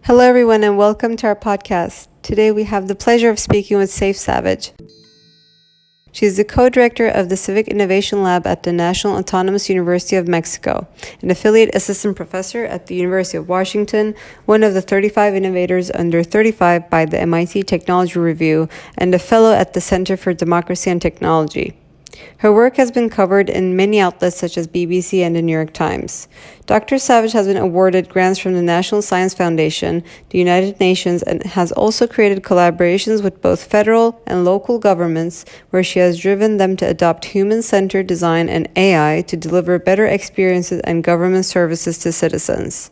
Hello, everyone, and welcome to our podcast. Today, we have the pleasure of speaking with Saiph Savage. She is the co-director of the Civic Innovation Lab at the National Autonomous University of Mexico, an affiliate assistant professor at the University of Washington, one of the 35 innovators under 35 by the MIT Technology Review, and a fellow at the Center for Democracy and Technology. Her work has been covered in many outlets such as BBC and the New York Times. Dr. Savage has been awarded grants from the National Science Foundation, the United Nations, and has also created collaborations with both federal and local governments where she has driven them to adopt human-centered design and AI to deliver better experiences and government services to citizens.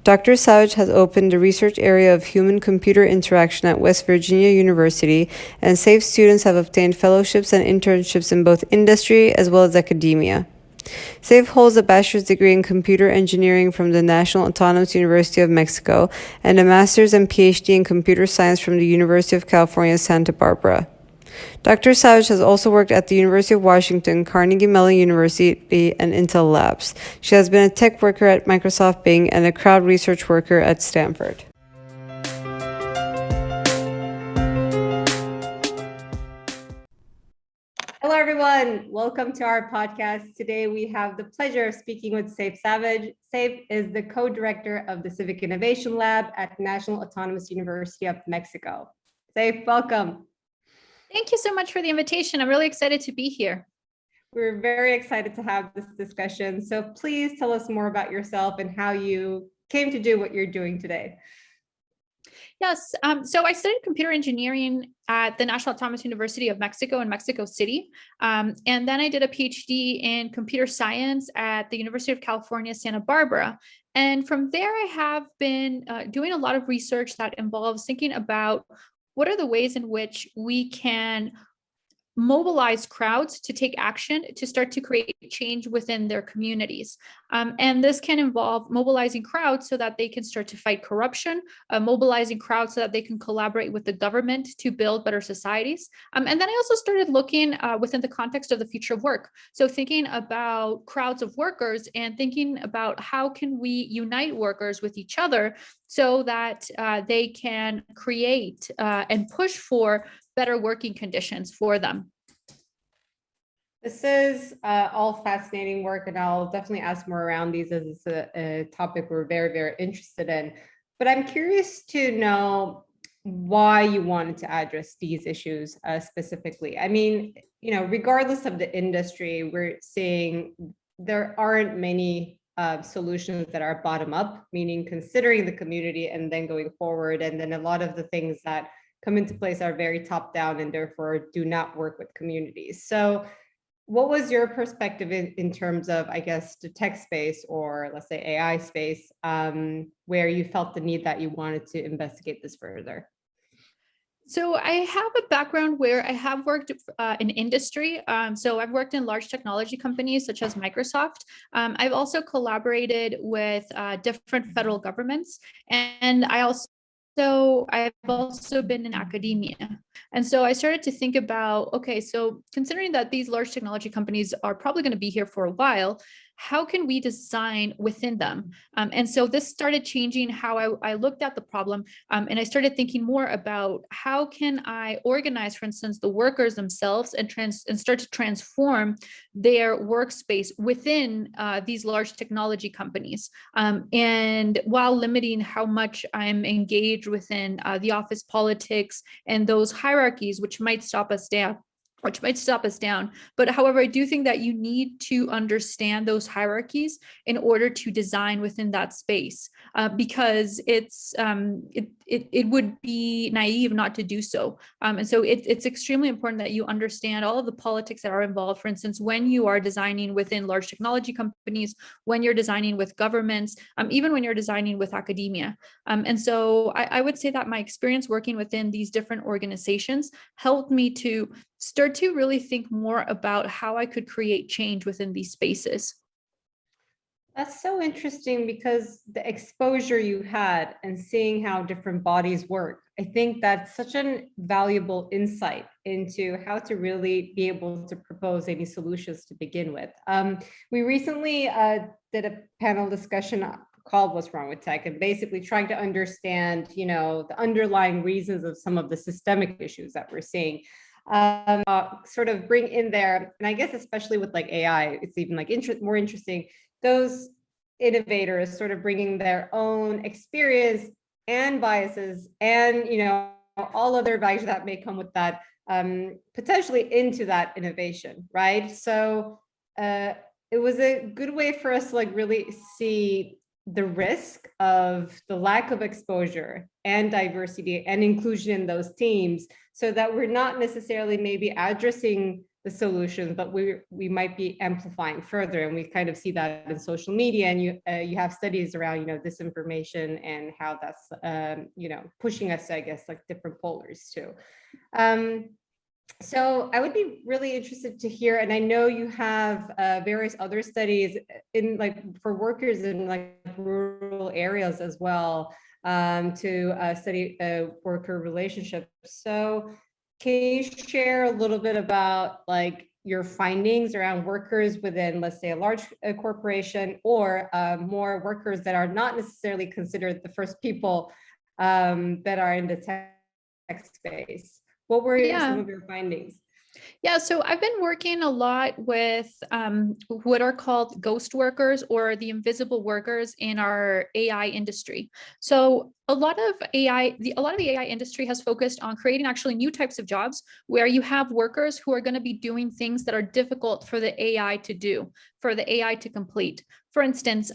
Dr. Savage has opened the research area of human-computer interaction at West Virginia University, and Saiph students have obtained fellowships and internships in both industry as well as academia. Saiph holds a bachelor's degree in computer engineering from the National Autonomous University of Mexico and a master's and PhD in computer science from the University of California, Santa Barbara. Dr. Savage has also worked at the University of Washington, Carnegie Mellon University, and Intel Labs. She has been a tech worker at Microsoft Bing and a crowd research worker at Stanford. Hello, everyone. Welcome to our podcast. Today, we have the pleasure of speaking with Saiph Savage. Saiph is the co-director of the Civic Innovation Lab at National Autonomous University of Mexico. Saiph, welcome. Thank you so much for the invitation. I'm really excited to be here. We're very excited to have this discussion. So please tell us more about yourself and how you came to do what you're doing today. Yes, so I studied computer engineering at the National Autonomous University of Mexico in Mexico City. And then I did a PhD in computer science at the University of California, Santa Barbara. And from there, I have been doing a lot of research that involves thinking about what are the ways in which we can mobilize crowds to take action to start to create change within their communities. And this can involve mobilizing crowds so that they can start to fight corruption, mobilizing crowds so that they can collaborate with the government to build better societies. And then I also started looking within the context of the future of work. So thinking about crowds of workers and thinking about how can we unite workers with each other so that they can create and push for better working conditions for them. This is all fascinating work, and I'll definitely ask more around these as it's a topic we're very, very interested in. But I'm curious to know why you wanted to address these issues specifically. I mean, regardless of the industry, we're seeing there aren't many solutions that are bottom up, meaning considering the community and then going forward. And then a lot of the things that come into place are very top down and therefore do not work with communities. So what was your perspective in terms of, I guess, the tech space or let's say AI space, where you felt the need that you wanted to investigate this further? So I have a background where I have worked in industry. So I've worked in large technology companies such as Microsoft. I've also collaborated with different federal governments, and I've also been in academia. And so I started to think about, okay, so considering that these large technology companies are probably going to be here for a while, how can we design within them? And so this started changing how I looked at the problem. And I started thinking more about how can I organize, for instance, the workers themselves and start to transform their workspace within these large technology companies. And while limiting how much I'm engaged within the office politics and those hierarchies, which might stop us down. But however, I do think that you need to understand those hierarchies in order to design within that space, because it would be naive not to do so. And so it's extremely important that you understand all of the politics that are involved. For instance, when you are designing within large technology companies, when you're designing with governments, even when you're designing with academia. And so I would say that my experience working within these different organizations helped me to start to really think more about how I could create change within these spaces. That's so interesting because the exposure you had and seeing how different bodies work, I think that's such a valuable insight into how to really be able to propose any solutions to begin with. We recently did a panel discussion called What's Wrong with Tech, and basically trying to understand, the underlying reasons of some of the systemic issues that we're seeing. Sort of bring in there, and I guess especially with like AI, it's even like more interesting, those innovators sort of bringing their own experience and biases and, all other values that may come with that, potentially into that innovation, right? So it was a good way for us to like really see the risk of the lack of exposure and diversity and inclusion in those teams, so that we're not necessarily maybe addressing the solutions, but we might be amplifying further. And we kind of see that in social media, and you have studies around, disinformation and how that's pushing us to, I guess, like different polars too. So I would be really interested to hear, and I know you have various other studies in like for workers in like rural areas as well, to study worker relationships. So can you share a little bit about like your findings around workers within, let's say, a large corporation, or more workers that are not necessarily considered the first people that are in the tech space? What were some of your findings? Yeah, so I've been working a lot with what are called ghost workers, or the invisible workers in our AI industry. So a lot of the AI industry has focused on creating actually new types of jobs where you have workers who are going to be doing things that are difficult for the AI to do, for the AI to complete. For instance,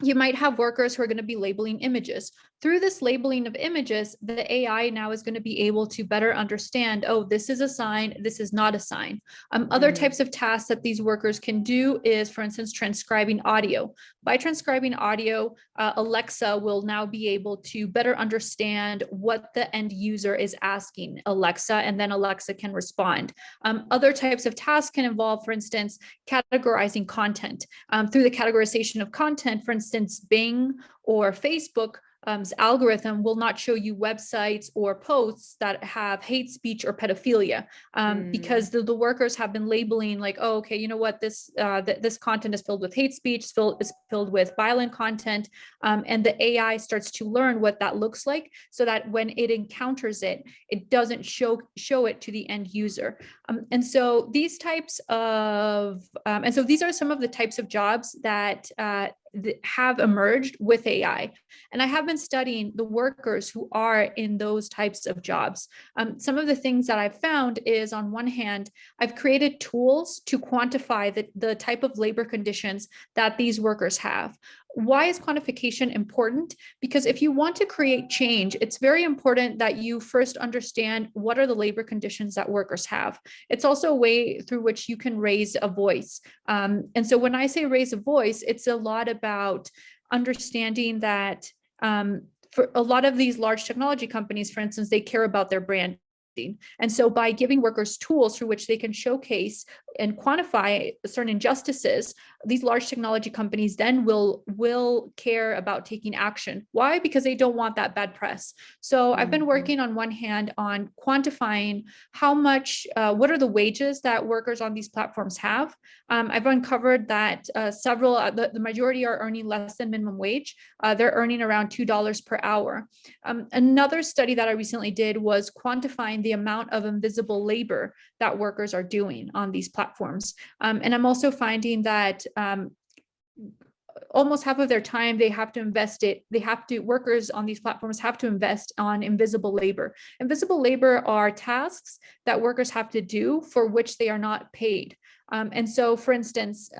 you might have workers who are going to be labeling images. Through this labeling of images, the AI now is going to be able to better understand, oh, this is a sign, this is not a sign. Other types of tasks that these workers can do is, for instance, transcribing audio. By transcribing audio, Alexa will now be able to better understand what the end user is asking Alexa, and then Alexa can respond. Other types of tasks can involve, for instance, categorizing content. Through the categorization of content, for instance, Bing or Facebook algorithm will not show you websites or posts that have hate speech or pedophilia, because the workers have been labeling like, oh, okay, you know what, this content is filled with hate speech, is filled with violent content, and the AI starts to learn what that looks like, so that when it encounters it, it doesn't show it to the end user. And so these are some of the types of jobs that have emerged with AI. And I have been studying the workers who are in those types of jobs. Some of the things that I've found is, on one hand, I've created tools to quantify the type of labor conditions that these workers have. Why is quantification important? Because if you want to create change, it's very important that you first understand what are the labor conditions that workers have. It's also a way through which you can raise a voice. And so when I say raise a voice, it's a lot about understanding that for a lot of these large technology companies, for instance, they care about their brand. And so by giving workers tools through which they can showcase and quantify certain injustices, these large technology companies then will care about taking action. Why? Because they don't want that bad press. So I've been working on one hand on quantifying how much, what are the wages that workers on these platforms have. I've uncovered that the majority are earning less than minimum wage. They're earning around $2 per hour. Another study that I recently did was quantifying the amount of invisible labor that workers are doing on these platforms. And I'm also finding that almost half of their time workers on these platforms have to invest on invisible labor. Invisible labor are tasks that workers have to do for which they are not paid. And so, for instance,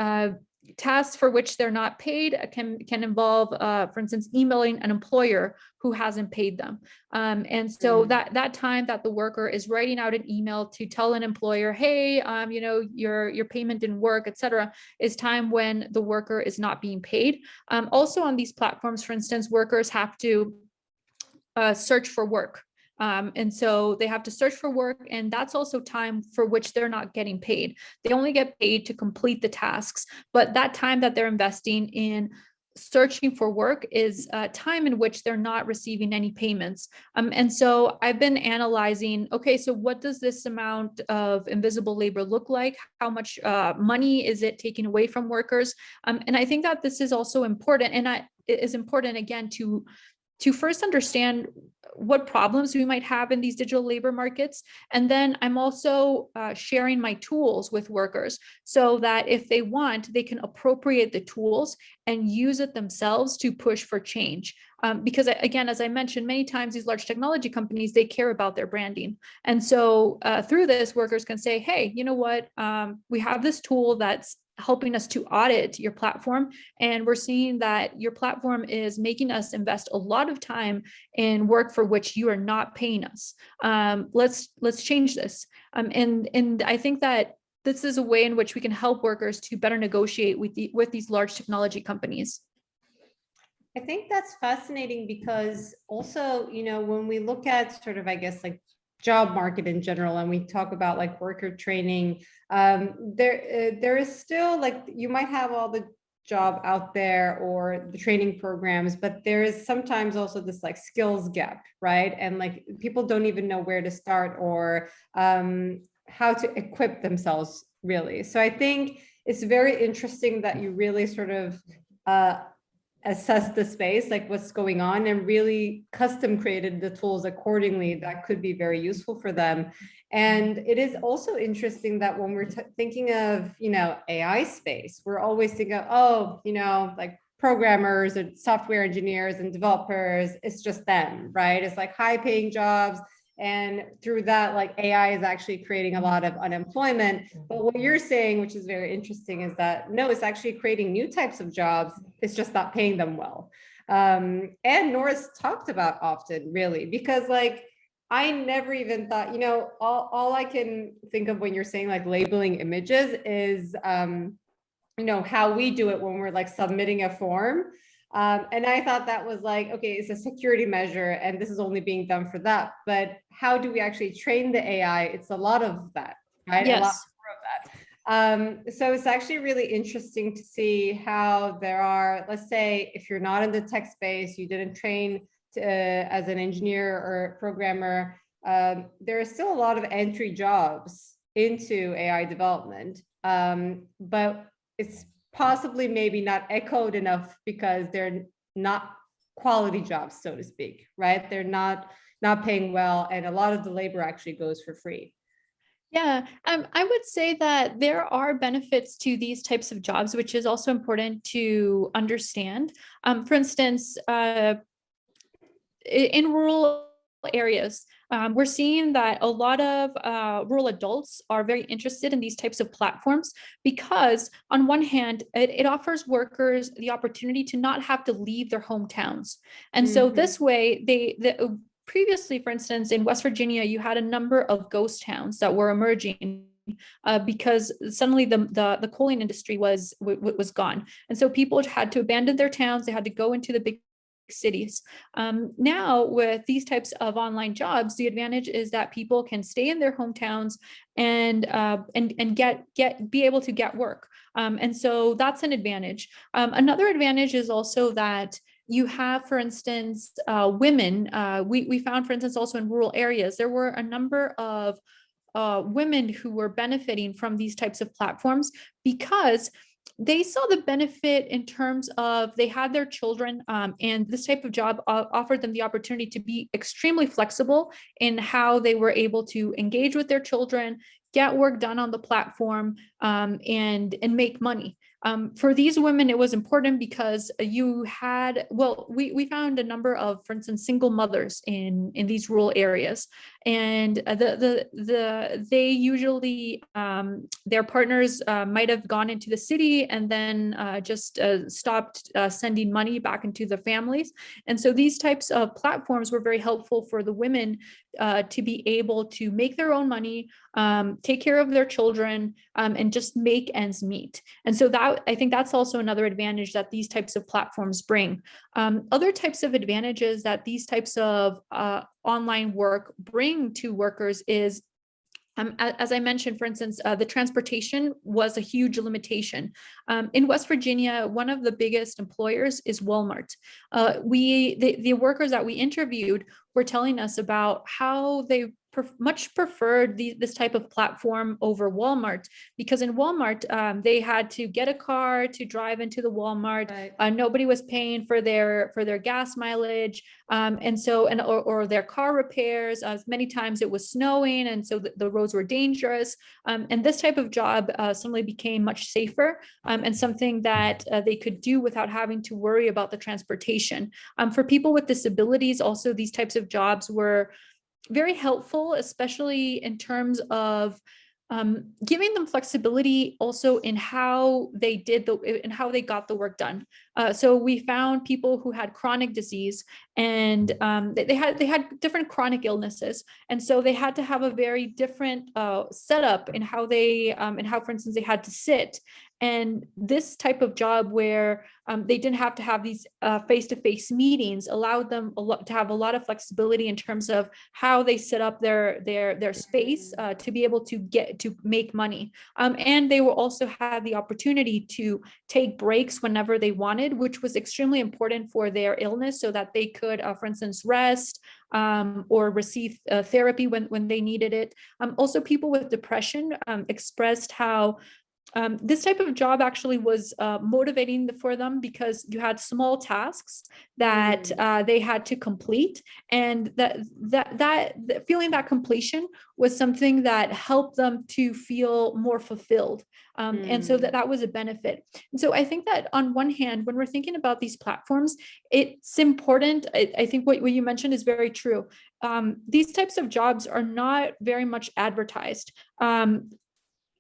tasks for which they're not paid can involve, for instance, emailing an employer who hasn't paid them. And so that time that the worker is writing out an email to tell an employer, hey, your payment didn't work, etc., is time when the worker is not being paid. Also on these platforms, for instance, workers have to search for work. And so they have to search for work, and that's also time for which they're not getting paid. They only get paid to complete the tasks, but that time that they're investing in searching for work is time in which they're not receiving any payments. And so I've been analyzing, okay, so what does this amount of invisible labor look like? How much money is it taking away from workers? And I think that this is also important, and it is important again to first understand what problems we might have in these digital labor markets. And then I'm also sharing my tools with workers so that if they want, they can appropriate the tools and use it themselves to push for change. Because again, as I mentioned many times, these large technology companies, they care about their branding. And so through this, workers can say, hey, you know what, we have this tool that's helping us to audit your platform, and we're seeing that your platform is making us invest a lot of time in work for which you are not paying us. Let's change this. And I think that this is a way in which we can help workers to better negotiate with these large technology companies. I think that's fascinating because also, when we look at sort of, I guess, like job market in general, and we talk about like worker training, there is still like, you might have all the job out there or the training programs, but there is sometimes also this like skills gap, right? And like people don't even know where to start or how to equip themselves really. So I think it's very interesting that you really sort of assess the space, like what's going on, and really custom created the tools accordingly that could be very useful for them. And it is also interesting that when we're thinking of, AI space, we're always thinking of, like programmers and software engineers and developers, it's just them, right? It's like high paying jobs. And through that, like AI is actually creating a lot of unemployment. But what you're saying, which is very interesting, is that no, it's actually creating new types of jobs. It's just not paying them well. And nor is talked about often, really, because like I never even thought, all I can think of when you're saying like labeling images is, how we do it when we're like submitting a form. And I thought that was like, okay, it's a security measure and this is only being done for that. But how do we actually train the AI? It's a lot of that, right? Yes. A lot more of that. So it's actually really interesting to see how there are, let's say, if you're not in the tech space, you didn't train as an engineer or programmer, there are still a lot of entry jobs into AI development. But it's possibly maybe not echoed enough because they're not quality jobs, so to speak, right? They're not paying well, and a lot of the labor actually goes for free. Yeah, I would say that there are benefits to these types of jobs, which is also important to understand. For instance, in rural areas, we're seeing that a lot of rural adults are very interested in these types of platforms because, on one hand, it offers workers the opportunity to not have to leave their hometowns. And so this way, previously, for instance, in West Virginia, you had a number of ghost towns that were emerging because suddenly the coaling industry was gone, and so people had to abandon their towns. They had to go into the big cities. Now, with these types of online jobs, the advantage is that people can stay in their hometowns and be able to get work. And so that's an advantage. Another advantage is also that you have, for instance, women. We found, for instance, also in rural areas, there were a number of women who were benefiting from these types of platforms because they saw the benefit in terms of they had their children, and this type of job offered them the opportunity to be extremely flexible in how they were able to engage with their children, get work done on the platform, and make money. For these women, it was important because we found a number of, for instance, single mothers in these rural areas, and they usually their partners might have gone into the city and then just stopped sending money back into the families. And so these types of platforms were very helpful for the women to be able to make their own money, take care of their children, and just make ends meet. And so that, I think that's also another advantage that these types of platforms bring. Other types of advantages that these types of online work bring to workers is As I mentioned, for instance, the transportation was a huge limitation. In West Virginia, one of the biggest employers is Walmart. The workers that we interviewed were telling us about how they much preferred this type of platform over Walmart, because in Walmart, they had to get a car to drive into the Walmart. Right. Nobody was paying for their gas mileage. Or their car repairs. Many times it was snowing, and so the roads were dangerous. And this type of job suddenly became much safer, and something that they could do without having to worry about the transportation. For people with disabilities, also these types of jobs were very helpful, especially in terms of giving them flexibility also in how they got the work done. So we found people who had chronic disease, and they had different chronic illnesses, and so they had to have a very different setup in how for instance, they had to sit. And this type of job where they didn't have to have these face-to-face meetings allowed them to have a lot of flexibility in terms of how they set up their space to be able to get to make money. And they will also have the opportunity to take breaks whenever they wanted, which was extremely important for their illness, so that they could, for instance, rest or receive therapy when they needed it. Also, people with depression expressed how this type of job actually was motivating for them, because you had small tasks that they had to complete, and that feeling that completion was something that helped them to feel more fulfilled, and so that was a benefit. And so I think that on one hand, when we're thinking about these platforms, it's important. I think what you mentioned is very true. These types of jobs are not very much advertised.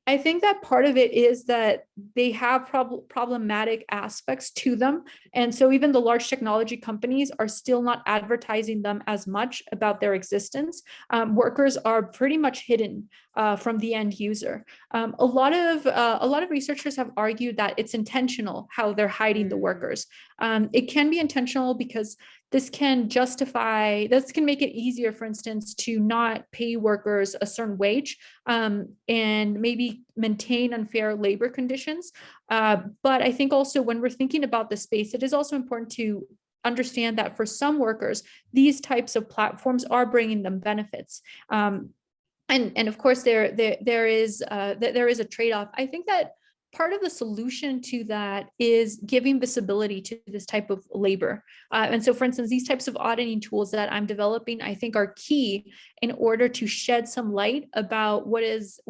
I think that part of it is that they have problematic aspects to them. And so even the large technology companies are still not advertising them as much about their existence. Workers are pretty much hidden from the end user. A lot of researchers have argued that it's intentional how they're hiding the workers. It can be intentional because this can make it easier, for instance, to not pay workers a certain wage, and maybe maintain unfair labor conditions. But I think also when we're thinking about the space, it is also important to understand that for some workers, these types of platforms are bringing them benefits. And of course, there is a trade-off. I think that part of the solution to that is giving visibility to this type of labor. And so, for instance, these types of auditing tools that I'm developing, I think, are key in order to shed some light about what is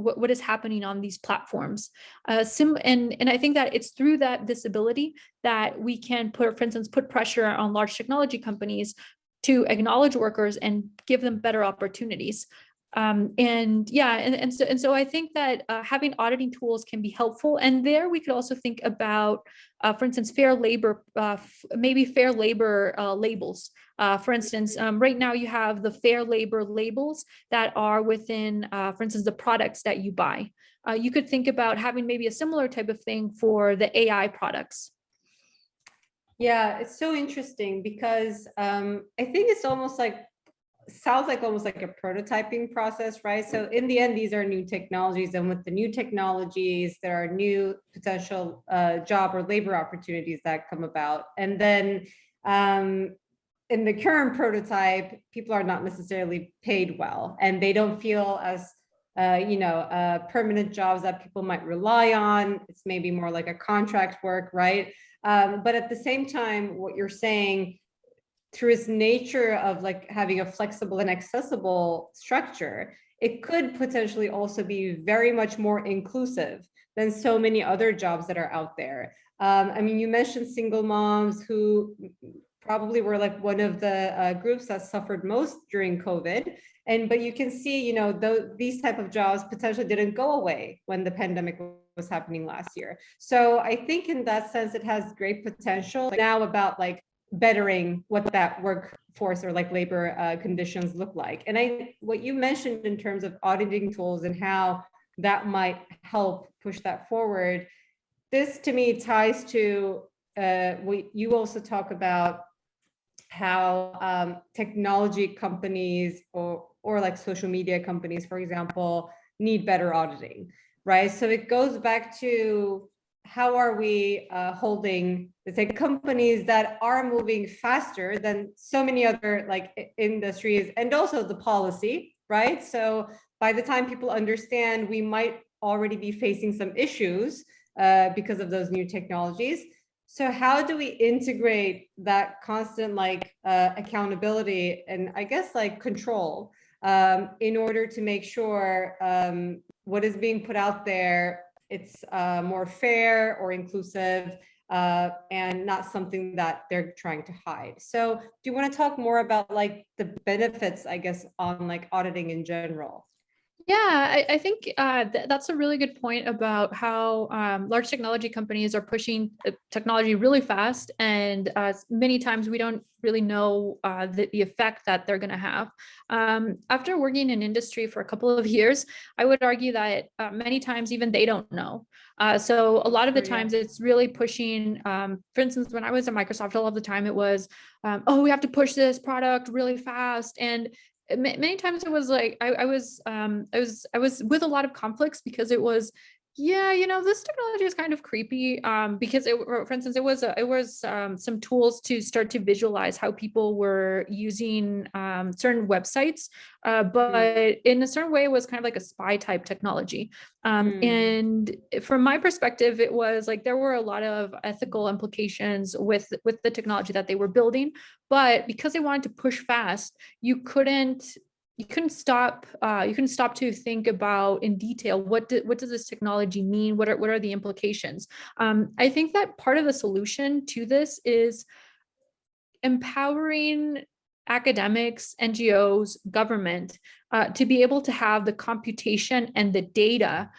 happening on these platforms. And I think that it's through that visibility that we can for instance, put pressure on large technology companies to acknowledge workers and give them better opportunities. And so I think that having auditing tools can be helpful. And there we could also think about, for instance, maybe fair labor labels. For instance, right now you have the fair labor labels that are within, for instance, the products that you buy. You could think about having maybe a similar type of thing for the AI products. Yeah, it's so interesting because I think it's sounds like almost like a prototyping process, right? So in the end, these are new technologies, and with the new technologies, there are new potential job or labor opportunities that come about. And then in the current prototype, people are not necessarily paid well, and they don't feel as permanent jobs that people might rely on. It's maybe more like a contract work, right? But at the same time, what you're saying, through its nature of like having a flexible and accessible structure, it could potentially also be very much more inclusive than so many other jobs that are out there. I mean, you mentioned single moms who probably were like one of the groups that suffered most during COVID. But you can see, these type of jobs potentially didn't go away when the pandemic was happening last year. So I think in that sense, it has great potential now about like bettering what that workforce or like labor conditions look like. And what you mentioned in terms of auditing tools and how that might help push that forward, this to me ties to what you also talk about, how technology companies or like social media companies, for example, need better auditing, right? So it goes back to how are we holding, let's say, companies that are moving faster than so many other like industries, and also the policy, right? So by the time people understand, we might already be facing some issues because of those new technologies. So how do we integrate that constant like accountability and I guess like control in order to make sure what is being put out there, it's more fair or inclusive and not something that they're trying to hide. So do you want to talk more about like the benefits, I guess, on like auditing in general? Yeah, I think that's a really good point about how large technology companies are pushing technology really fast, and many times we don't really know the effect that they're going to have. After working in industry for a couple of years, I would argue that many times even they don't know. So a lot of the times it's really pushing, for instance, when I was at Microsoft, a lot of the time it was, oh, we have to push this product really fast. And many times it was like I was with a lot of conflicts because it was, yeah, this technology is kind of creepy, because for instance, it was some tools to start to visualize how people were using certain websites, but in a certain way it was kind of like a spy type technology. And from my perspective, it was like there were a lot of ethical implications with the technology that they were building, but because they wanted to push fast, you couldn't stop to think about in detail what does this technology mean, what are the implications. I think that part of the solution to this is empowering academics, NGOs, government, to be able to have the computation and the data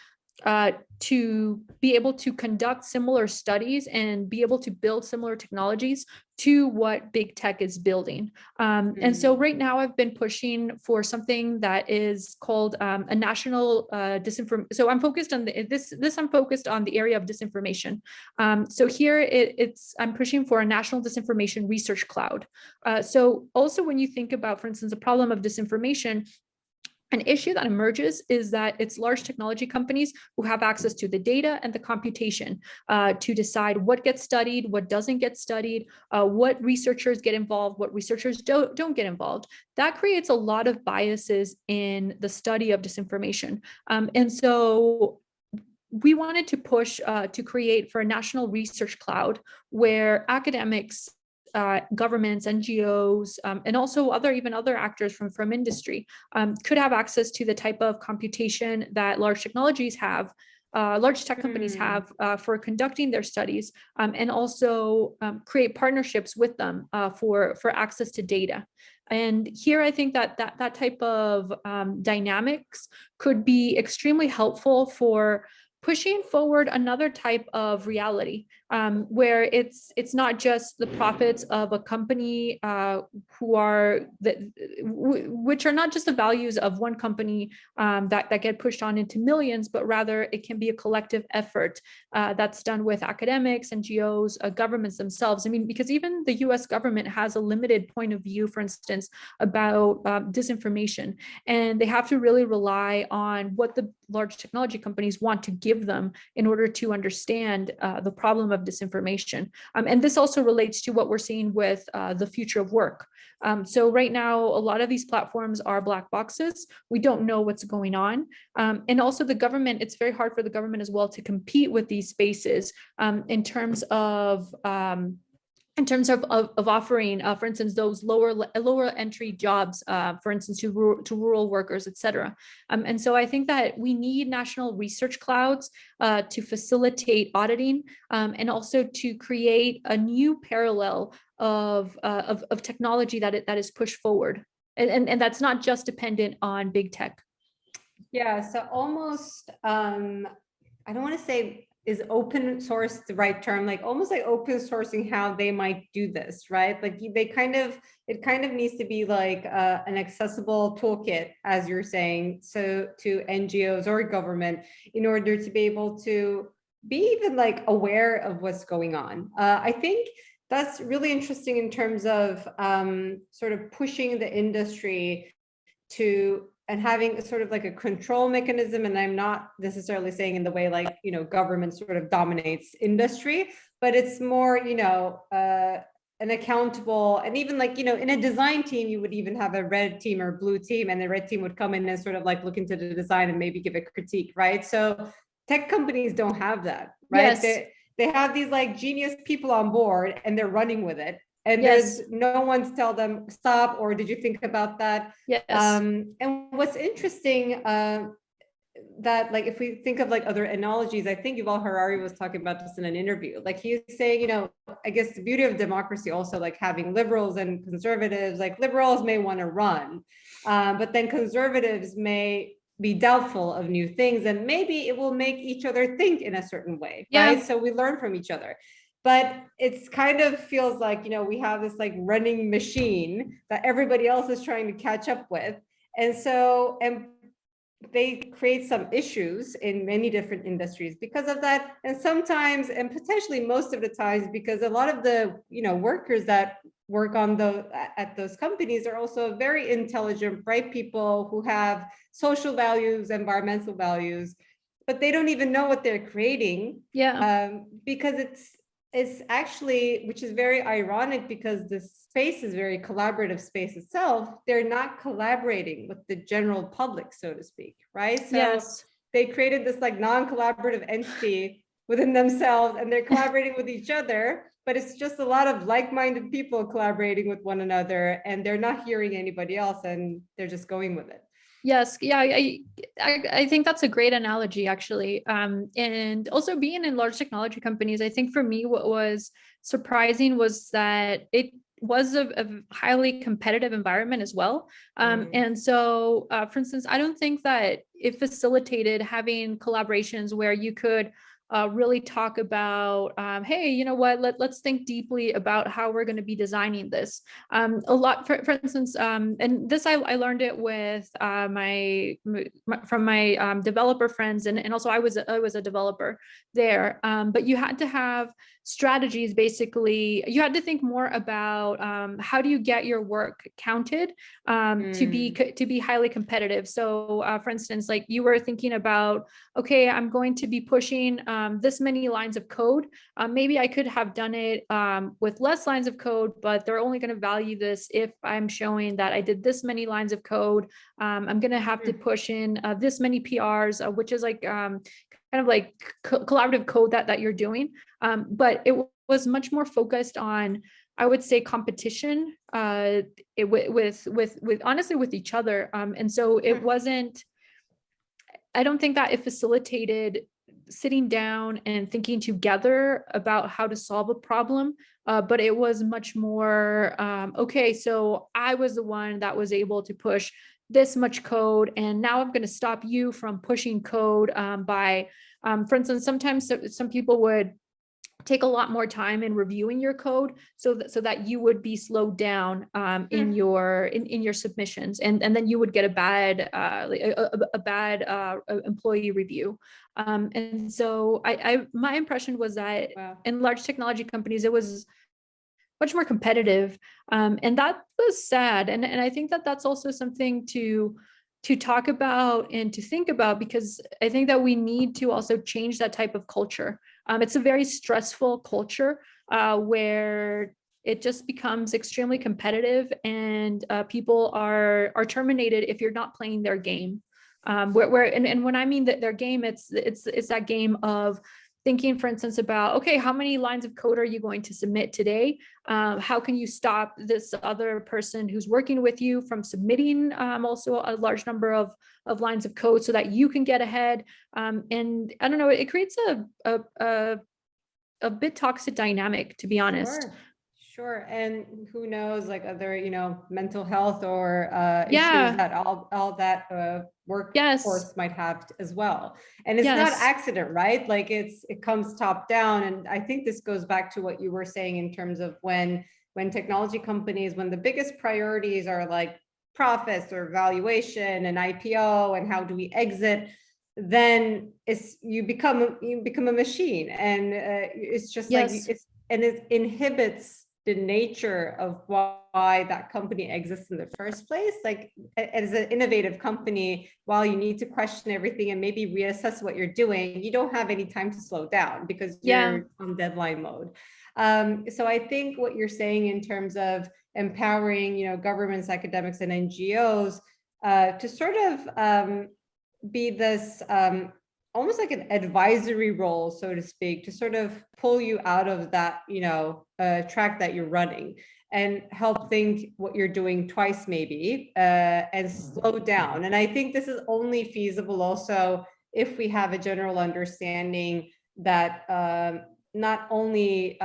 to be able to conduct similar studies and be able to build similar technologies to what big tech is building. And so right now I've been pushing for something that is called a national disinformation. So I'm focused on I'm focused on the area of disinformation. So here I'm pushing for a national disinformation research cloud. So also when you think about, for instance, a problem of disinformation, an issue that emerges is that it's large technology companies who have access to the data and the computation to decide what gets studied, what doesn't get studied, what researchers get involved, what researchers don't get involved. That creates a lot of biases in the study of disinformation. And so we wanted to push to create for a national research cloud where academics, governments, NGOs, and also other actors from industry could have access to the type of computation that large tech companies have for conducting their studies, and also create partnerships with them for access to data. And here I think that type of dynamics could be extremely helpful for pushing forward another type of reality, where it's not just the profits of a company which are not just the values of one company that get pushed on into millions, but rather it can be a collective effort that's done with academics, NGOs, governments themselves. I mean, because even the US government has a limited point of view, for instance, about disinformation, and they have to really rely on what the large technology companies want to give them in order to understand the problem of disinformation. And this also relates to what we're seeing with the future of work. So right now, a lot of these platforms are black boxes. We don't know what's going on. And also the government, it's very hard for the government as well to compete with these spaces in terms of offering, for instance, those lower entry jobs, for instance, to rural workers, et cetera. And so I think that we need national research clouds to facilitate auditing, and also to create a new parallel of technology that is pushed forward. And that's not just dependent on big tech. Yeah, so almost, I don't want to say is open source the right term, like almost like open sourcing how they might do this, right? Like it kind of needs to be like an accessible toolkit, as you're saying, so to NGOs or government, in order to be able to be even like aware of what's going on. I think that's really interesting in terms of sort of pushing the industry and having sort of like a control mechanism. And I'm not necessarily saying in the way like, government sort of dominates industry, but it's more, an accountable, and even like, in a design team, you would even have a red team or blue team, and the red team would come in and sort of like look into the design and maybe give a critique, right? So tech companies don't have that, right? Yes. They have these like genius people on board and they're running with it. And Yes. there's no one to tell them stop, or did you think about that? Yes. And what's interesting, that like if we think of like other analogies, I think Yuval Harari was talking about this in an interview. Like he's saying, I guess the beauty of democracy also like having liberals and conservatives, like liberals may want to run, but then conservatives may be doubtful of new things, and maybe it will make each other think in a certain way, Yeah. right? So we learn from each other. But it's kind of feels like, we have this like running machine that everybody else is trying to catch up with. And so, and they create some issues in many different industries because of that. And sometimes, and potentially most of the times, because a lot of the, workers that work on at those companies are also very intelligent, bright people who have social values, environmental values, but they don't even know what they're creating. Yeah. Because it's actually, which is very ironic, because the space is very collaborative space itself. They're not collaborating with the general public, so to speak, right? So Yes. they created this like non-collaborative entity within themselves, and they're collaborating with each other, but it's just a lot of like-minded people collaborating with one another, and they're not hearing anybody else, and they're just going with it. Yes. Yeah. I think that's a great analogy, actually. And also being in large technology companies, I think for me, what was surprising was that it was a highly competitive environment as well. And so, for instance, I don't think that it facilitated having collaborations where you could really talk about, hey, you know what, let's think deeply about how we're going to be designing this. A lot, for instance, and this I learned it with from my developer friends, and also I was a developer there. But you had to have strategies. Basically, you had to think more about how do you get your work counted to be highly competitive. So, for instance, like you were thinking about, okay, I'm going to be pushing this many lines of code. Maybe I could have done it with less lines of code, but they're only going to value this if I'm showing that I did this many lines of code. I'm going to have to push in this many PRs, which is like kind of like collaborative code that you're doing. But it was much more focused on, I would say, competition with honestly with each other. And so it wasn't, I don't think that it facilitated sitting down and thinking together about how to solve a problem. But it was much more, okay, so I was the one that was able to push this much code, and now I'm going to stop you from pushing code by, for instance, sometimes some people would take a lot more time in reviewing your code so that you would be slowed down in your submissions, and then you would get a bad employee review. And so my impression was that in large technology companies it was much more competitive, and that was sad. And I think that that's also something to talk about and to think about, because I think that we need to also change that type of culture. It's a very stressful culture where it just becomes extremely competitive, and people are terminated if you're not playing their game. And when I mean that their game, it's that game of thinking, for instance, about, okay, how many lines of code are you going to submit today? How can you stop this other person who's working with you from submitting also a large number of lines of code so that you can get ahead? And I don't know, it creates a bit toxic dynamic, to be honest. Sure. And who knows, like other, mental health or Yeah. issues that all that Yes. workforce might have as well. And it's not Yes. accident, right? Like it comes top down. And I think this goes back to what you were saying in terms of when technology companies, when the biggest priorities are like profits or valuation and IPO and how do we exit, then you become a machine, and it's just like Yes. it inhibits the nature of why that company exists in the first place. Like as an innovative company, while you need to question everything and maybe reassess what you're doing, you don't have any time to slow down because you're on deadline mode. So I think what you're saying in terms of empowering, governments, academics, and NGOs to sort of be this almost like an advisory role, so to speak, to sort of pull you out of that, track that you're running and help think what you're doing twice maybe and slow down. And I think this is only feasible also if we have a general understanding that not only,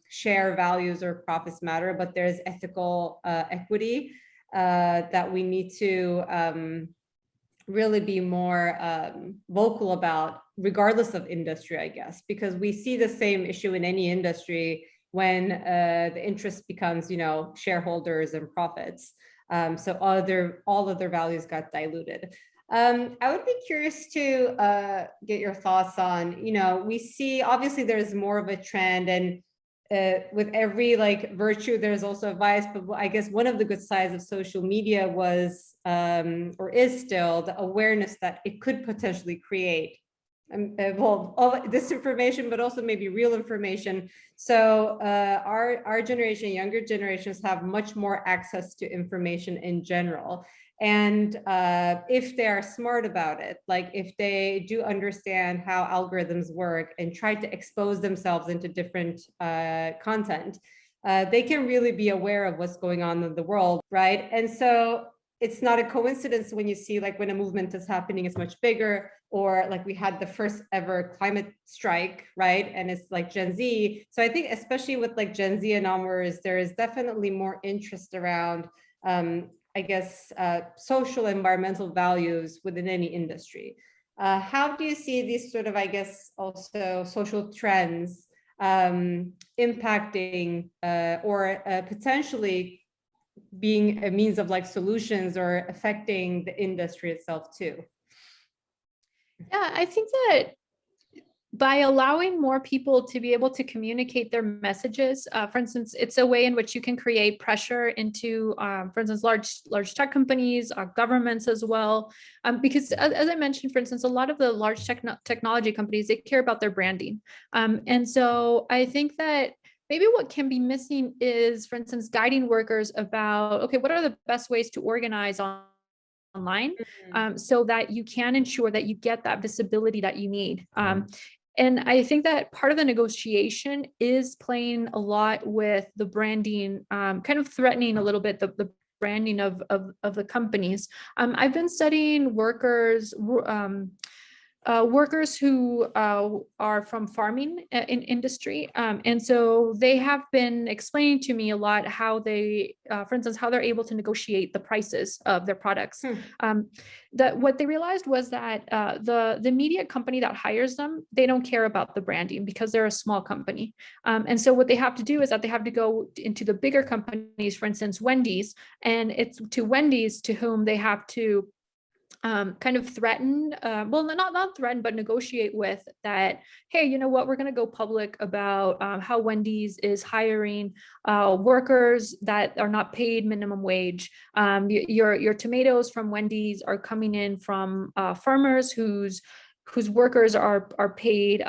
share values or profits matter, but there's ethical equity that we need to really be more vocal about, regardless of industry, I guess, because we see the same issue in any industry when the interest becomes, shareholders and profits. So all other values got diluted. I would be curious to get your thoughts on, we see obviously there's more of a trend, and with every virtue, there's also a vice. But I guess one of the good sides of social media was or is still the awareness that it could potentially create all disinformation, but also maybe real information. So our generation, younger generations, have much more access to information in general. And if they are smart about it, like if they do understand how algorithms work and try to expose themselves into different content, they can really be aware of what's going on in the world, right? And so it's not a coincidence when you see when a movement is happening, it's much bigger, or we had the first ever climate strike, right? And it's Gen Z. So I think especially with Gen Z and onwards, there is definitely more interest around I guess, social environmental values within any industry. How do you see these sort of, I guess, also social trends impacting or potentially being a means of solutions or affecting the industry itself too? Yeah, I think that by allowing more people to be able to communicate their messages, for instance, it's a way in which you can create pressure into, for instance, large tech companies, governments as well. Because as I mentioned, for instance, a lot of the large technology companies, they care about their branding. And so I think that maybe what can be missing is, for instance, guiding workers about, okay, what are the best ways to organize online so that you can ensure that you get that visibility that you need. And I think that part of the negotiation is playing a lot with the branding, kind of threatening a little bit the branding of the companies. I've been studying workers who are from farming in industry. And so they have been explaining to me a lot how they, for instance, how they're able to negotiate the prices of their products. That what they realized was that the media company that hires them, they don't care about the branding because they're a small company. And so what they have to do is that they have to go into the bigger companies, for instance, Wendy's, and it's to Wendy's to whom they have to kind of threaten, well, not threaten, but negotiate with that, hey, you know what, we're going to go public about how Wendy's is hiring workers that are not paid minimum wage. Your tomatoes from Wendy's are coming in from farmers whose workers are paid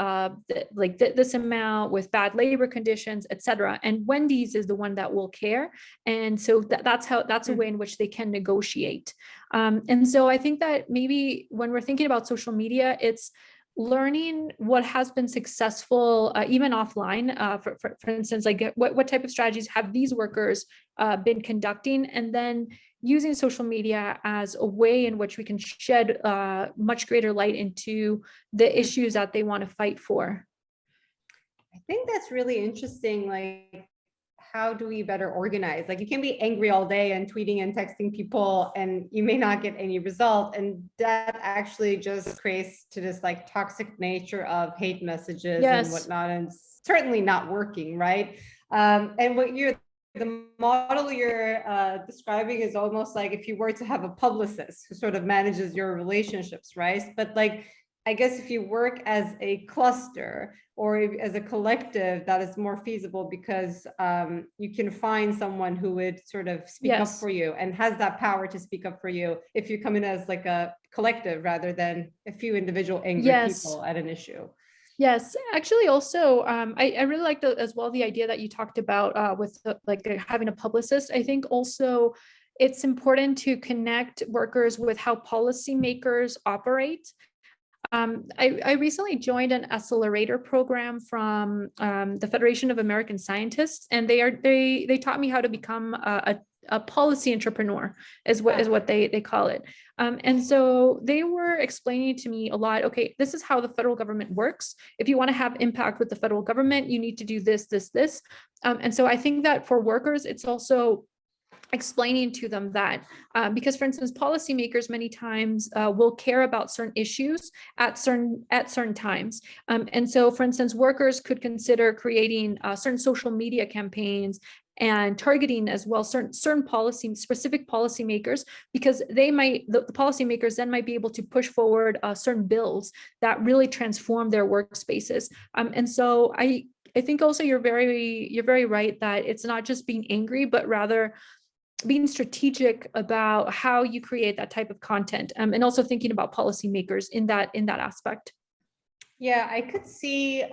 this amount with bad labor conditions, etc. And Wendy's is the one that will care. And so that's a way in which they can negotiate. And so I think that maybe when we're thinking about social media, it's learning what has been successful, even offline, for instance, what type of strategies have these workers been conducting, and then using social media as a way in which we can shed much greater light into the issues that they want to fight for. I think that's really interesting. How do we better organize? You can be angry all day and tweeting and texting people, and you may not get any result. And that actually just creates to this toxic nature of hate messages and whatnot, and certainly not working, right? And the model you're describing is almost like if you were to have a publicist who sort of manages your relationships, right? But I guess if you work as a cluster or as a collective, that is more feasible because you can find someone who would sort of speak up for you and has that power to speak up for you if you come in as like a collective rather than a few individual angry people at an issue. Yes, actually, also, I really like as well the idea that you talked about with having a publicist. I think also it's important to connect workers with how policymakers operate. I recently joined an accelerator program from the Federation of American Scientists, and they taught me how to become a policy entrepreneur is what they call it. And so they were explaining to me a lot, okay, this is how the federal government works. If you want to have impact with the federal government, you need to do this, this, this. And so I think that for workers, it's also explaining to them that because, for instance, policymakers many times will care about certain issues at certain times, and so, for instance, workers could consider creating certain social media campaigns and targeting as well certain specific policymakers, because the policymakers then might be able to push forward certain bills that really transform their workspaces. And so I think also you're very right that it's not just being angry, but rather being strategic about how you create that type of content, and also thinking about policymakers in that aspect. Yeah, I could see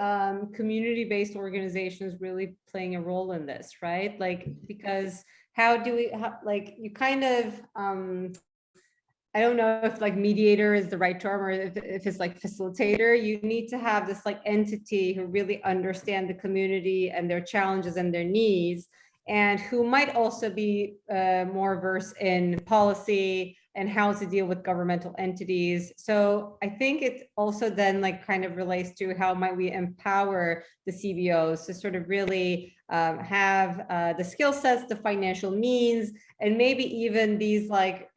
community-based organizations really playing a role in this, right? Like, because how do we, like, you kind of, I don't know if like mediator is the right term or if it's like facilitator. You need to have this like entity who really understand the community and their challenges and their needs, and who might also be more versed in policy and how to deal with governmental entities. So I think it also then like kind of relates to how might we empower the CBOs to sort of really have the skill sets, the financial means, and maybe even these like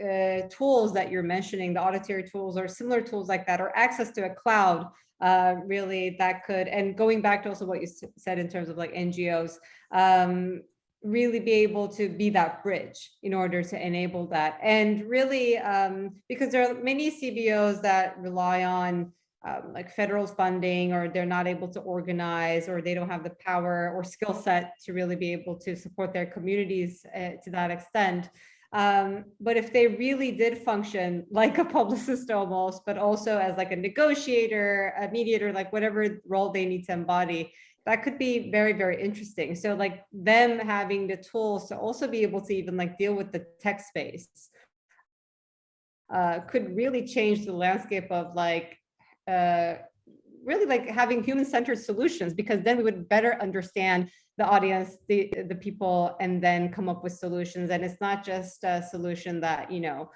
tools that you're mentioning, the auditory tools or similar tools like that, or access to a cloud, really that could, and going back to also what you said in terms of like NGOs, really be able to be that bridge in order to enable that. And really, because there are many CBOs that rely on like federal funding, or they're not able to organize, or they don't have the power or skill set to really be able to support their communities to that extent. But if they really did function like a publicist almost, but also as like a negotiator, a mediator, like whatever role they need to embody, that could be very, very interesting. So like them having the tools to also be able to even like deal with the tech space could really change the landscape of like really like having human-centered solutions, because then we would better understand the audience, the people, and then come up with solutions. And it's not just a solution that, you know,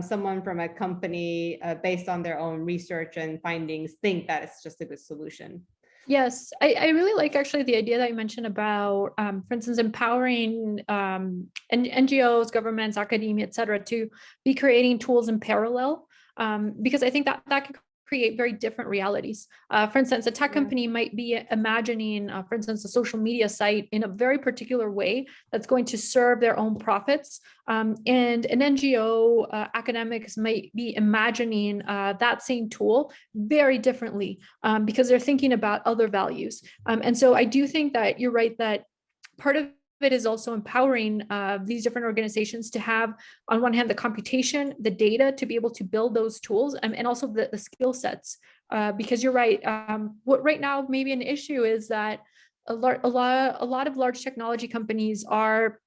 someone from a company based on their own research and findings think that it's just a good solution. Yes, I really like actually the idea that you mentioned about, for instance, empowering NGOs, governments, academia, et cetera, to be creating tools in parallel, because I think that can create very different realities. For instance, a tech company might be imagining, for instance, a social media site in a very particular way that's going to serve their own profits. And an NGO, academics might be imagining that same tool very differently, because they're thinking about other values. And so I do think that you're right that part of it is also empowering these different organizations to have, on one hand, the computation, the data to be able to build those tools, and also the skill sets. Because you're right, what right now maybe an issue is that a lot of large technology companies are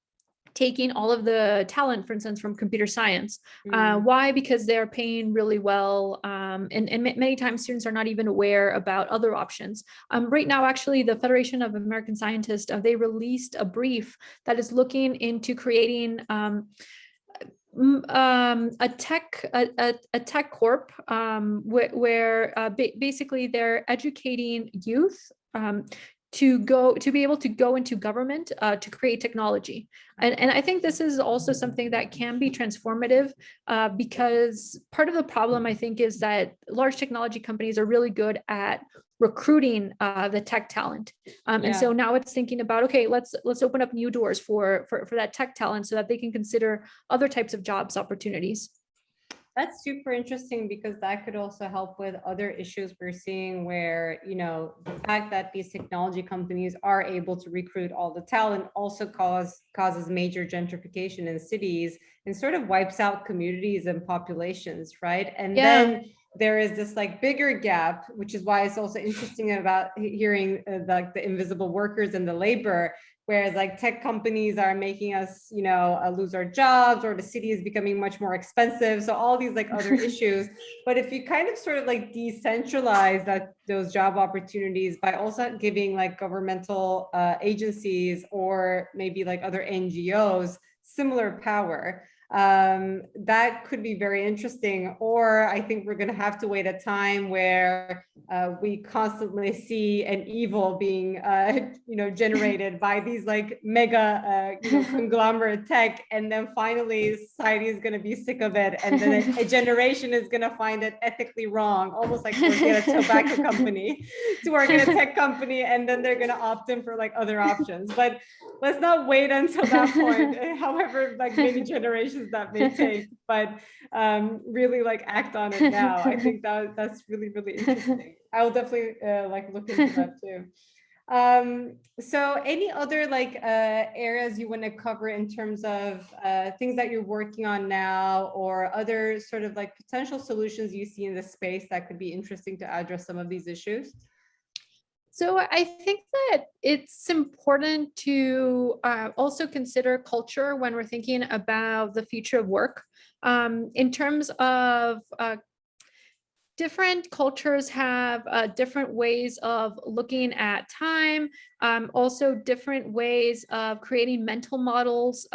taking all of the talent, for instance, from computer science. Why? Because they're paying really well. And many times students are not even aware about other options. Right now, actually, the Federation of American Scientists, they released a brief that is looking into creating a tech corp, where basically they're educating youth to be able to go into government to create technology. And I think this is also something that can be transformative, because part of the problem, I think, is that large technology companies are really good at recruiting the tech talent. And so now it's thinking about, okay, let's open up new doors for that tech talent so that they can consider other types of jobs opportunities. That's super interesting because that could also help with other issues we're seeing where, the fact that these technology companies are able to recruit all the talent also causes major gentrification in cities and sort of wipes out communities and populations, right? And Yeah. then there is this like bigger gap, which is why it's also interesting about hearing like the invisible workers and the labor. Whereas like tech companies are making us, lose our jobs, or the city is becoming much more expensive. So all these like other issues. But if you kind of sort of like decentralize those job opportunities by also giving like governmental agencies or maybe like other NGOs similar power, that could be very interesting. Or I think we're going to have to wait a time where we constantly see an evil being, generated by these like mega, conglomerate tech, and then finally society is going to be sick of it, and then a generation is going to find it ethically wrong, almost like working at a tobacco company, to work at a tech company, and then they're going to opt in for like other options. But let's not wait until that point, however like many generations that may take, but really like act on it now. I think that's really, really interesting. I will definitely like look into that too. So any other like areas you want to cover in terms of things that you're working on now, or other sort of like potential solutions you see in the space that could be interesting to address some of these issues? So I think that it's important to also consider culture when we're thinking about the future of work. In terms of different cultures have different ways of looking at time, also different ways of creating mental models,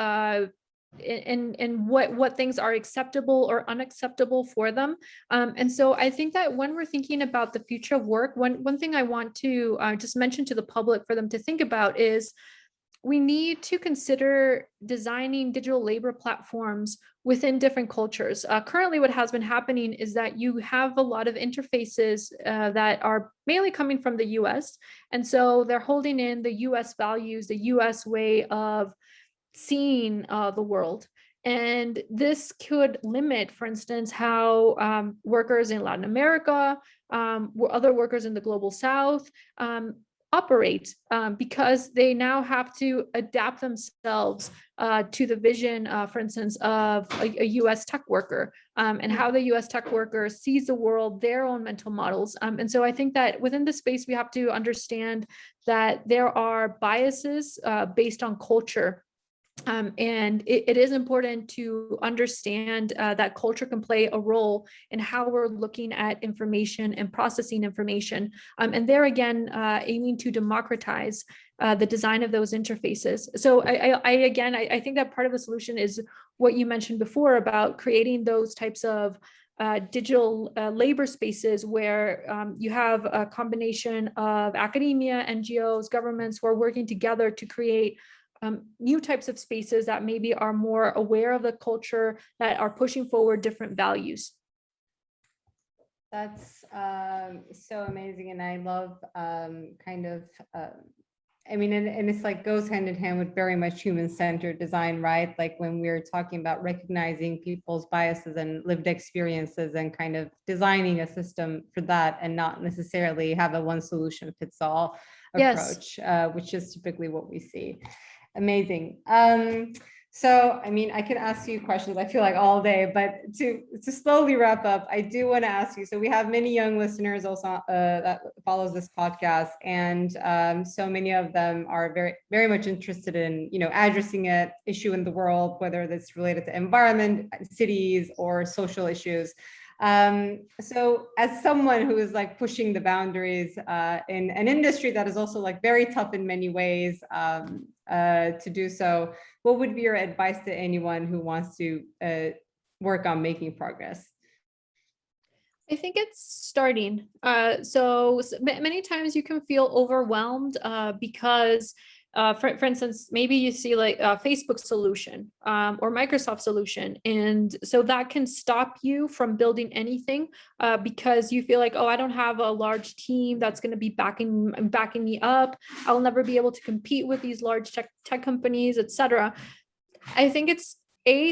and what things are acceptable or unacceptable for them. And so I think that when we're thinking about the future of work, one thing I want to just mention to the public for them to think about is we need to consider designing digital labor platforms within different cultures. Currently, what has been happening is that you have a lot of interfaces that are mainly coming from the US. And so they're holding in the US values, the US way of seeing the world. And this could limit, for instance, how workers in Latin America, other workers in the global South, operate, because they now have to adapt themselves to the vision, for instance, of a US tech worker, and how the US tech worker sees the world, their own mental models. And so I think that within the space, we have to understand that there are biases based on culture. And it is important to understand that culture can play a role in how we're looking at information and processing information. And there again, aiming to democratize the design of those interfaces. So I think that part of the solution is what you mentioned before about creating those types of digital labor spaces where you have a combination of academia, NGOs, governments who are working together to create new types of spaces that maybe are more aware of the culture, that are pushing forward different values. That's so amazing. And I love kind of, I mean, and it's like goes hand in hand with very much human-centered design, right? Like when we're talking about recognizing people's biases and lived experiences and kind of designing a system for that, and not necessarily have a one solution fits all approach, which is typically what we see. Amazing. So, I mean, I can ask you questions, I feel like all day, but to slowly wrap up, I do want to ask you, so we have many young listeners also that follows this podcast, and so many of them are very, very much interested in, addressing an issue in the world, whether that's related to environment, cities, or social issues. So as someone who is like pushing the boundaries in an industry that is also like very tough in many ways to do so, what would be your advice to anyone who wants to work on making progress? I think it's starting. So many times you can feel overwhelmed because for instance, maybe you see like a Facebook solution or Microsoft solution. And so that can stop you from building anything because you feel like, oh, I don't have a large team that's going to be backing me up. I'll never be able to compete with these large tech companies, etc. I think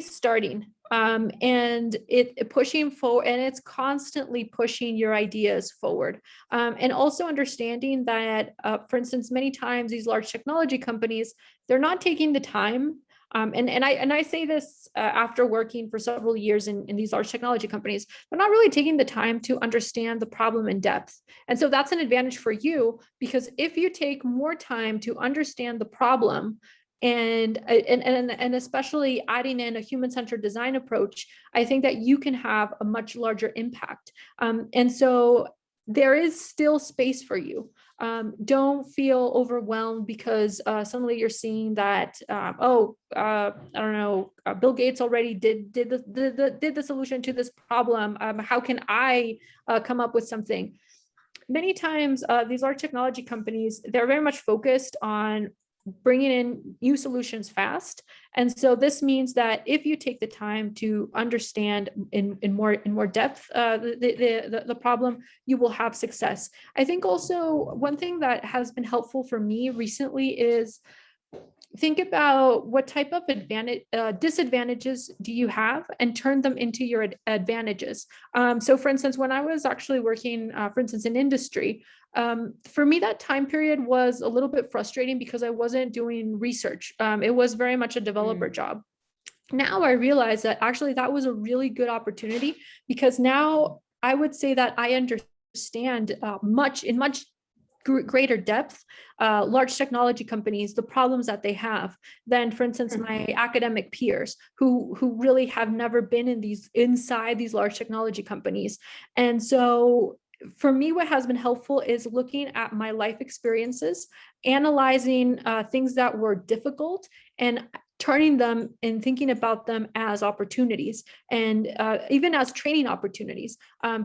starting and it pushing forward, and it's constantly pushing your ideas forward, and also understanding that for instance, many times these large technology companies, they're not taking the time, and I say this after working for several years in these large technology companies, they're not really taking the time to understand the problem in depth. And so that's an advantage for you, because if you take more time to understand the problem, and especially adding in a human-centered design approach, I think that you can have a much larger impact. And so there is still space for you. Don't feel overwhelmed because suddenly you're seeing that I don't know, Bill Gates already did the solution to this problem. How can I come up with something? Many times these large technology companies, they're very much focused on bringing in new solutions fast. And so this means that if you take the time to understand in more depth the problem, you will have success. I think also one thing that has been helpful for me recently is think about what type of disadvantages do you have, and turn them into your advantages. So for instance, when I was actually working, for instance, in industry, for me, that time period was a little bit frustrating because I wasn't doing research. It was very much a developer job. Now I realize that actually that was a really good opportunity, because now I would say that I understand in much greater depth large technology companies, the problems that they have, than for instance my academic peers who really have never been inside these large technology companies. And so for me, what has been helpful is looking at my life experiences, analyzing things that were difficult, and turning them and thinking about them as opportunities, and even as training opportunities.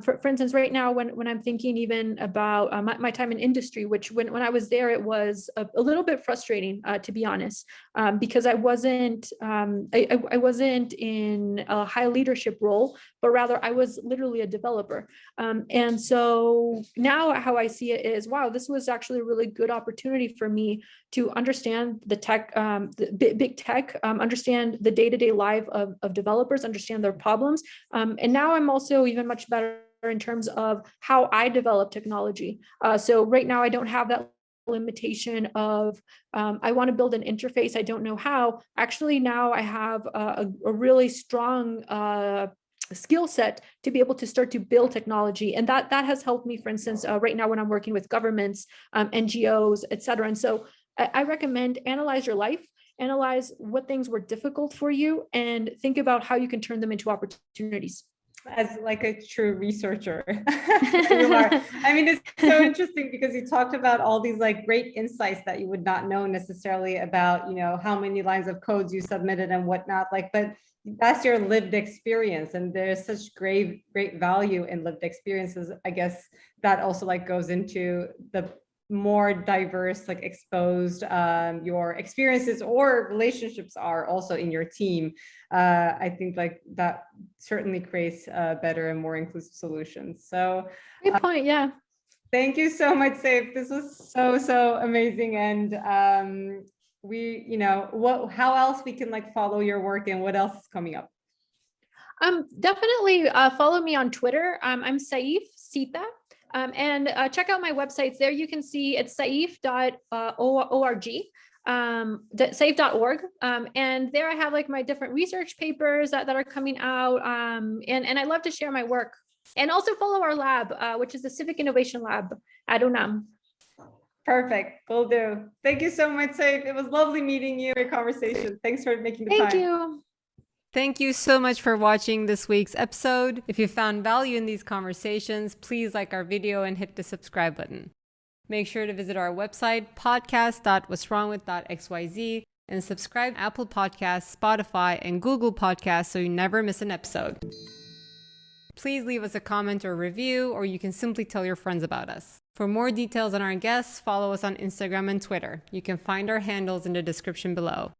For instance, right now, when I'm thinking even about my time in industry, which when I was there, it was a little bit frustrating, to be honest, because I wasn't in a high leadership role, but rather I was literally a developer. And so now how I see it is, wow, this was actually a really good opportunity for me to understand the tech, the big tech, understand the day-to-day life of developers, understand their problems. And now I'm also even much better in terms of how I develop technology. So right now I don't have that limitation of I want to build an interface, I don't know how. Actually, now I have a really strong skill set to be able to start to build technology. And that has helped me, for instance, right now when I'm working with governments, NGOs, et cetera. And so I recommend analyze your life, analyze what things were difficult for you, and think about how you can turn them into opportunities. As like a true researcher you are. I mean, it's so interesting because you talked about all these like great insights that you would not know necessarily about, you know, how many lines of codes you submitted and whatnot, like, but that's your lived experience, and there's such great value in lived experiences. I guess that also like goes into the more diverse, like exposed your experiences or relationships are also in your team. I think like that certainly creates better and more inclusive solutions. So great point. Yeah, thank you so much, Saiph. This was so amazing. And we, you know, how else we can like follow your work, and what else is coming up? Definitely follow me on Twitter. I'm Saiph Sita. And check out my websites. There you can see it's saiph.org, saiph.org. And there I have like my different research papers that are coming out. And I love to share my work. And also follow our lab, which is the Civic Innovation Lab at UNAM. Perfect. Will do. Thank you so much, Saiph. It was lovely meeting you. Great conversation. Thanks for making the time. Thank you. Thank you so much for watching this week's episode. If you found value in these conversations, please like our video and hit the subscribe button. Make sure to visit our website, podcast.what'swrongwith.xyz, and subscribe to Apple Podcasts, Spotify, and Google Podcasts so you never miss an episode. Please leave us a comment or review, or you can simply tell your friends about us. For more details on our guests, follow us on Instagram and Twitter. You can find our handles in the description below.